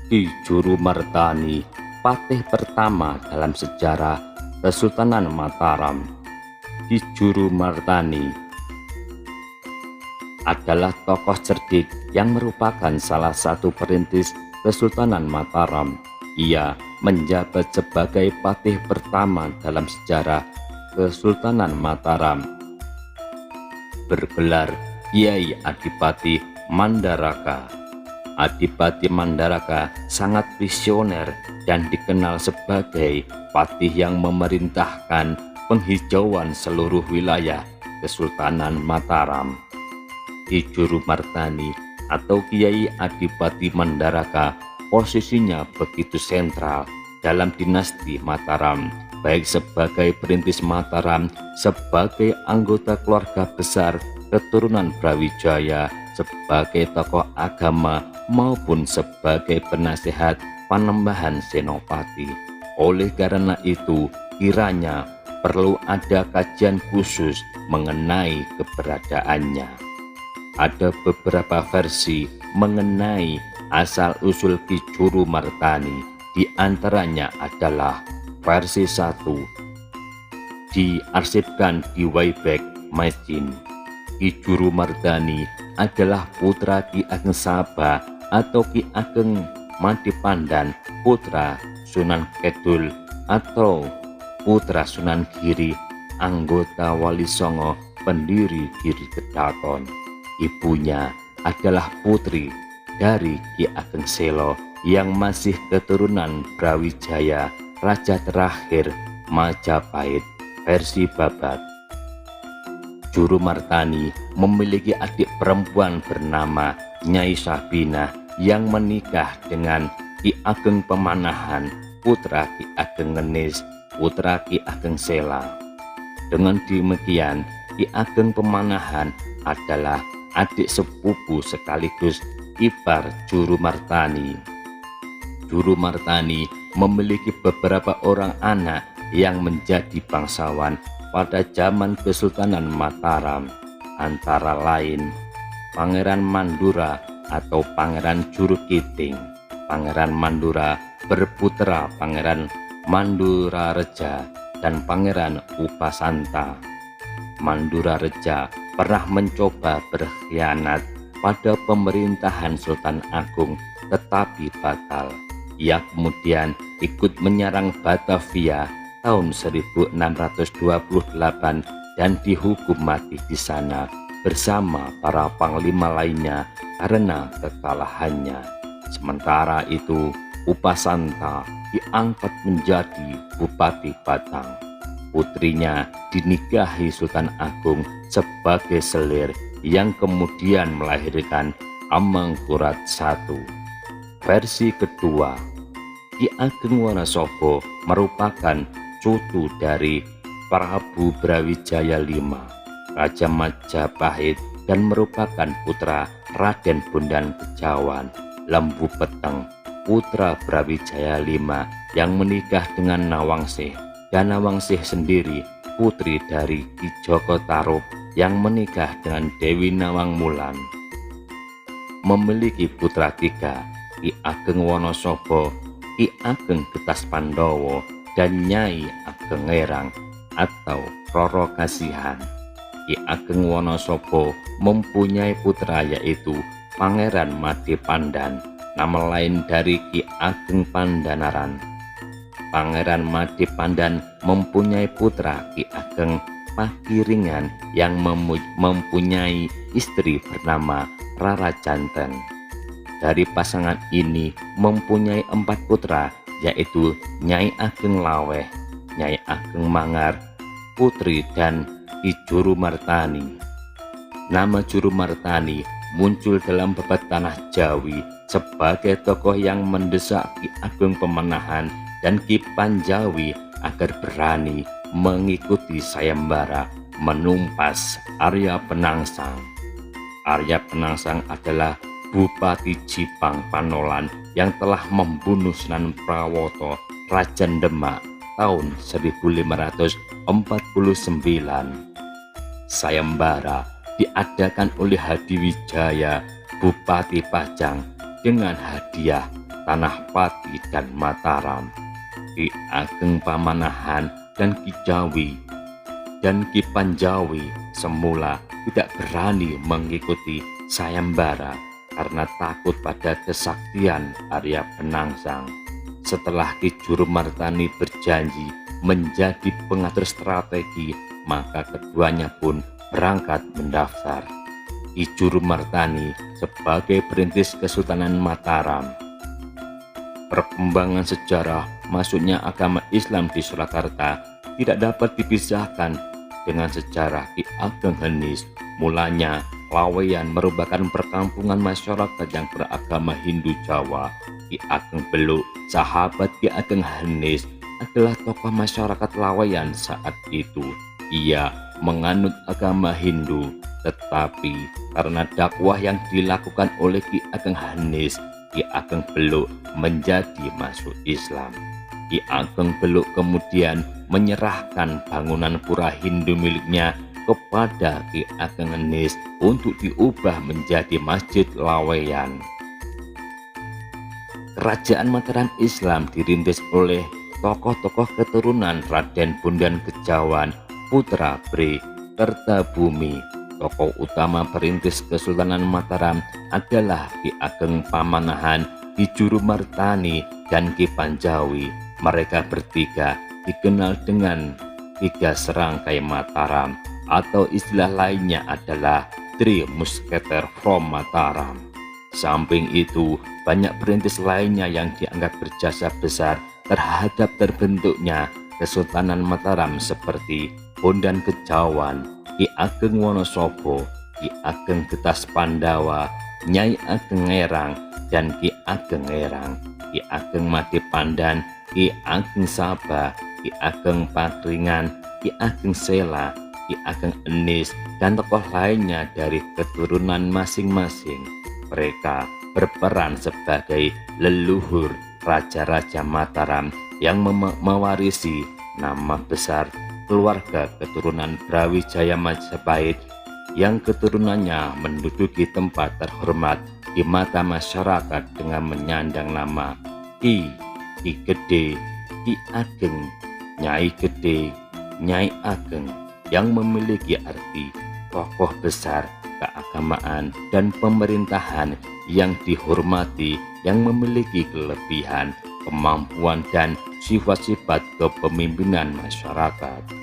Ki Jurumartani, patih pertama dalam sejarah Kesultanan Mataram. Ki Jurumartani adalah tokoh cerdik yang merupakan salah satu perintis Kesultanan Mataram. Ia menjabat sebagai patih pertama dalam sejarah Kesultanan Mataram, bergelar Kiai Adipati Mandaraka. Adipati Mandaraka sangat visioner dan dikenal sebagai patih yang memerintahkan penghijauan seluruh wilayah Kesultanan Mataram. Ki Jurumartani atau Kiai Adipati Mandaraka posisinya begitu sentral dalam dinasti Mataram, baik sebagai perintis Mataram, sebagai anggota keluarga besar keturunan Brawijaya, sebagai tokoh agama, maupun sebagai penasehat Panembahan Senopati. Oleh karena itu, kiranya perlu ada kajian khusus mengenai keberadaannya. Ada beberapa versi mengenai asal-usul Ki Jurumartani. Di antaranya adalah versi 1, diarsipkan di Wayback Machine. Ki Jurumartani adalah putra Ki Ageng Saba atau Ki Ageng Madipandan, putra Sunan Kidul atau putra Sunan Giri, anggota Wali Songo, pendiri Giri Kedaton. Ibunya adalah putri dari Ki Ageng Selo yang masih keturunan Brawijaya, raja terakhir Majapahit versi Babat. Jurumartani memiliki adik perempuan bernama Nyai Sabinah yang menikah dengan Ki Ageng Pemanahan, putra Ki Ageng Ngenis, putra Ki Ageng Sela. Dengan demikian, Ki Ageng Pemanahan adalah adik sepupu sekaligus ipar Jurumartani. Jurumartani memiliki beberapa orang anak yang menjadi bangsawan pada zaman Kesultanan Mataram, antara lain Pangeran Mandura atau Pangeran Jurukiting. Pangeran Mandura berputra Pangeran Mandurareja dan Pangeran Upasanta. Mandurareja pernah mencoba berkhianat pada pemerintahan Sultan Agung, tetapi batal. Ia kemudian ikut menyerang Batavia tahun 1628 dan dihukum mati di sana bersama para panglima lainnya karena kekalahannya. Sementara itu, Upasanta diangkat menjadi Bupati Batang. Putrinya dinikahi Sultan Agung sebagai selir yang kemudian melahirkan Amangkurat I. Versi kedua, Ki Ageng Wonosobo merupakan cucu dari Prabu Brawijaya V, Raja Majapahit, dan merupakan putra Raden Bondan Begawan, Lembu Peteng, putra Brawijaya V yang menikah dengan Nawangsih, dan Nawangsih sendiri putri dari Ki Joko Tarub yang menikah dengan Dewi Nawangmulan. Memiliki putra tiga, Ki Ageng Wonosobo, Ki Ageng Getas Pandowo, dan Nyai Ageng Ngerang atau Roro Kasihan. Ki Ageng Wonosobo mempunyai putra yaitu Pangeran Madipandan, nama lain dari Ki Ageng Pandanaran. Pangeran Madipandan mempunyai putra Ki Ageng Pakiringan yang mempunyai istri bernama Rara Janten. Dari pasangan ini mempunyai 4 putra yaitu Nyai Ageng Laweh, Nyai Ageng Mangar, putri, dan Ki Jurumartani. Nama Jurumartani muncul dalam Babat Tanah Jawi sebagai tokoh yang mendesak Ki Ageng Pemanahan dan Ki Panjawi agar berani mengikuti sayembara menumpas Arya Penangsang. Arya Penangsang adalah Bupati Jipang Panolan yang telah membunuh Sunan Prawoto, Rajan Demak tahun 1549. Sayembara diadakan oleh Hadiwijaya, Bupati Pajang, dengan hadiah Tanah Pati dan Mataram, Ki Ageng Pamanahan dan Ki Jawi dan Ki Panjawi semula tidak berani mengikuti sayembara karena takut pada kesaktian Arya Penangsang. Setelah Ki Jurumartani berjanji menjadi pengatur strategi, maka keduanya pun berangkat mendaftar. Ki Jurumartani sebagai perintis Kesultanan Mataram. Perkembangan sejarah masuknya agama Islam di Surakarta tidak dapat dipisahkan dengan sejarah Ki Ageng Henis. Mulanya Laweyan merupakan perkampungan masyarakat yang beragama Hindu Jawa. Ki Ageng Beluk, sahabat Ki Ageng Henis, adalah tokoh masyarakat Laweyan saat itu. Ia menganut agama Hindu, tetapi karena dakwah yang dilakukan oleh Ki Ageng Henis, Ki Ageng Beluk menjadi masuk Islam. Ki Ageng Beluk kemudian menyerahkan bangunan pura Hindu miliknya kepada Ki Ageng Henis untuk diubah menjadi Masjid Laweyan. Kerajaan Mataram Islam dirintis oleh tokoh-tokoh keturunan Raden Bondan Kejawan, putra Bre Kertabumi. Tokoh utama perintis Kesultanan Mataram adalah Ki Ageng Pamanahan, Ki Jurumartani, dan Ki Panjawi. Mereka bertiga dikenal dengan Tiga Serangkai Mataram, atau istilah lainnya adalah Three Musketeer from Mataram. Samping itu, banyak perintis lainnya yang dianggap berjasa besar terhadap terbentuknya Kesultanan Mataram seperti Bondan Kejawan, Ki Ageng Wonosobo, Ki Ageng Getas Pandawa, Nyai Ageng Ngerang, dan Ki Ageng Ngerang, Ki Ageng Madepandan, Ki Ageng Sabah, Ki Ageng Pakringan, Ki Ageng Sela, Ki Ageng Enis, dan tokoh lainnya dari keturunan masing-masing. Mereka berperan sebagai leluhur raja-raja Mataram yang mewarisi nama besar keluarga keturunan Brawijaya Majapahit yang keturunannya menduduki tempat terhormat di mata masyarakat dengan menyandang nama Ki Gede, Ki Ageng, Nyai Gede, Nyai Ageng, yang memiliki arti tokoh besar keagamaan dan pemerintahan yang dihormati, yang memiliki kelebihan, kemampuan, dan sifat-sifat kepemimpinan masyarakat.